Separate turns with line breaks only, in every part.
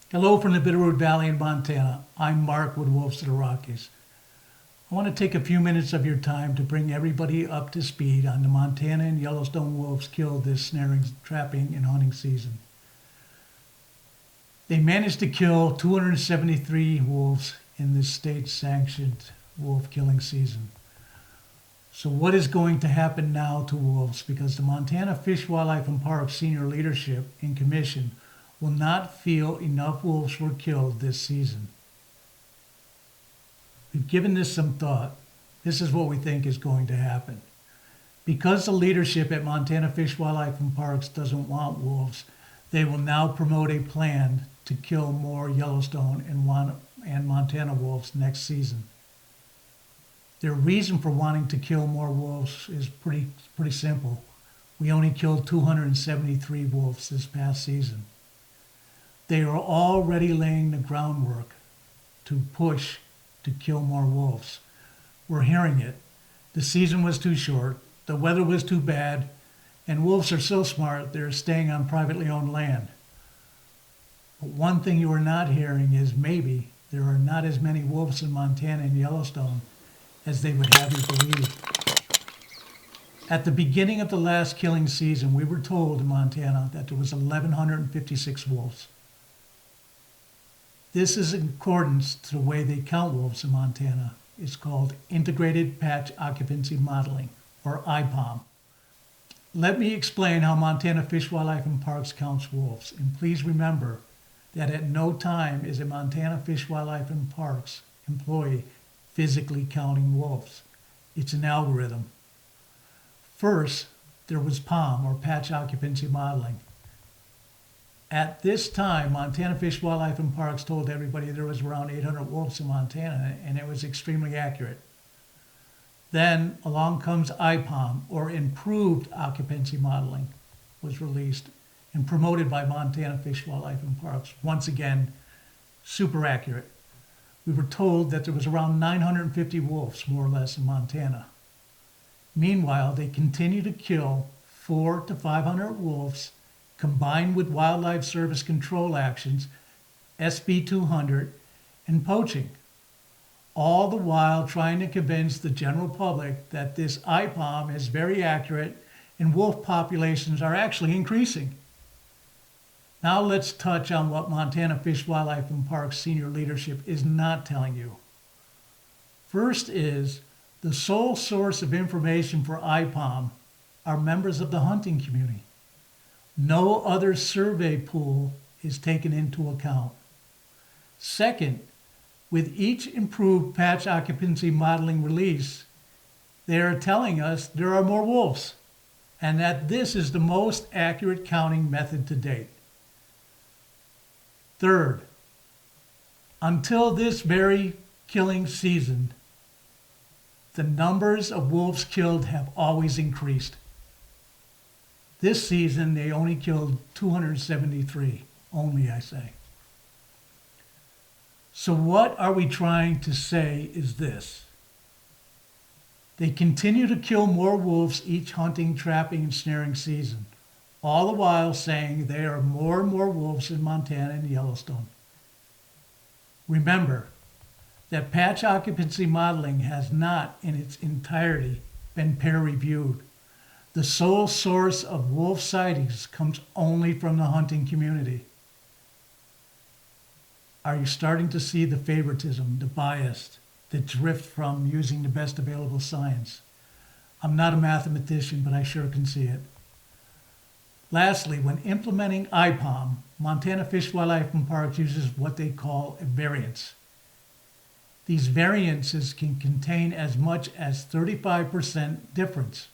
Hello from the Bitterroot Valley in Montana. I'm Mark with Wolves of the Rockies. I want to take a few minutes of your time to bring everybody up to speed on the Montana and Yellowstone wolves killed this snaring, trapping, and hunting season. They managed to kill 273 wolves in this state-sanctioned wolf killing season. So what is going to happen now to wolves? Because the Montana Fish, Wildlife, and Parks senior leadership and commission will not feel enough wolves were killed this season. We've given this some thought. This is what we think is going to happen. Because the leadership at Montana Fish, Wildlife, and Parks doesn't want wolves, they will now promote a plan to kill more Yellowstone and Montana wolves next season. Their reason for wanting to kill more wolves is pretty simple. We only killed 273 wolves this past season. They are already laying the groundwork to push to kill more wolves. We're hearing it. The season was too short, the weather was too bad, and wolves are so smart they're staying on privately owned land. But one thing you are not hearing is maybe there are not as many wolves in Montana and Yellowstone as they would have you believe. At the beginning of the last killing season, we were told in Montana that there was 1,156 wolves. This is in accordance to the way they count wolves in Montana. It's called Integrated Patch Occupancy Modeling, or IPOM. Let me explain how Montana Fish, Wildlife, and Parks counts wolves. And please remember that at no time is a Montana Fish, Wildlife, and Parks employee physically counting wolves. It's an algorithm. First, there was POM, or Patch Occupancy Modeling. At this time, Montana Fish, Wildlife, and Parks told everybody there was around 800 wolves in Montana, and it was extremely accurate. Then along comes IPOM, or Improved Occupancy Modeling, was released and promoted by Montana Fish, Wildlife, and Parks. Once again, super accurate. We were told that there was around 950 wolves, more or less, in Montana. Meanwhile, they continue to kill 400 to 500 wolves, combined with Wildlife Service control actions, SB 200, and poaching, all the while trying to convince the general public that this IPOM is very accurate and wolf populations are actually increasing. Now let's touch on what Montana Fish, Wildlife, and Parks senior leadership is not telling you. First is the sole source of information for IPOM are members of the hunting community. No other survey pool is taken into account. Second, with each improved patch occupancy modeling release, they are telling us there are more wolves and that this is the most accurate counting method to date. Third, until this very killing season, the numbers of wolves killed have always increased. This season, they only killed 273, only I say. So what are we trying to say is this. They continue to kill more wolves each hunting, trapping, and snaring season, all the while saying there are more and more wolves in Montana and Yellowstone. Remember that patch occupancy modeling has not in its entirety been peer-reviewed. The sole source of wolf sightings comes only from the hunting community. Are you starting to see the favoritism, the bias, the drift from using the best available science? I'm not a mathematician, but I sure can see it. Lastly, when implementing IPOM, Montana Fish, Wildlife, and Parks uses what they call a variance. These variances can contain as much as 35% difference.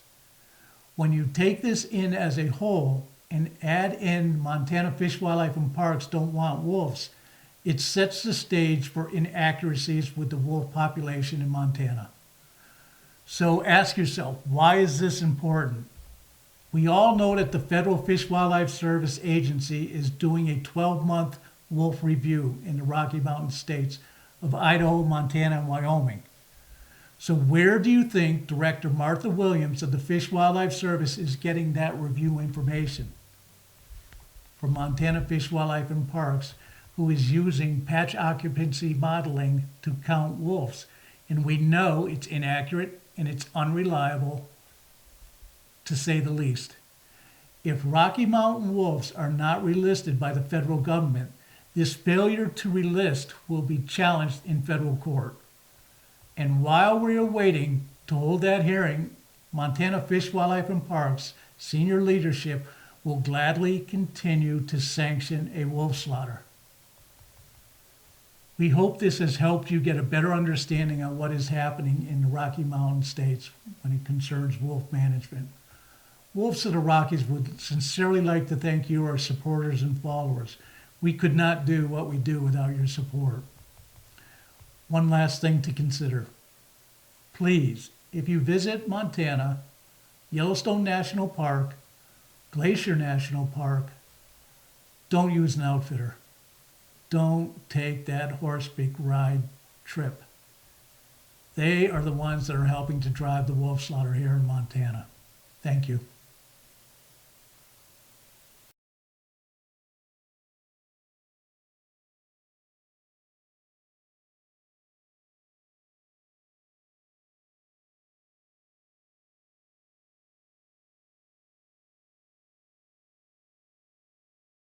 When you take this in as a whole and add in Montana Fish, Wildlife, and Parks don't want wolves, it sets the stage for inaccuracies with the wolf population in Montana. So ask yourself, why is this important? We all know that the Federal Fish Wildlife Service Agency is doing a 12-month wolf review in the Rocky Mountain states of Idaho, Montana, and Wyoming. So where do you think Director Martha Williams of the Fish Wildlife Service is getting that review information? From Montana Fish, Wildlife, and Parks, who is using patch occupancy modeling to count wolves. And we know it's inaccurate and it's unreliable, to say the least. If Rocky Mountain wolves are not relisted by the federal government, this failure to relist will be challenged in federal court. And while we are waiting to hold that hearing, Montana Fish, Wildlife, and Parks senior leadership will gladly continue to sanction a wolf slaughter. We hope this has helped you get a better understanding on what is happening in the Rocky Mountain states when it concerns wolf management. Wolves of the Rockies would sincerely like to thank you, our supporters and followers. We could not do what we do without your support. One last thing to consider. Please, if you visit Montana, Yellowstone National Park, Glacier National Park, don't use an outfitter. Don't take that horse-big ride trip. They are the ones that are helping to drive the wolf slaughter here in Montana. Thank you.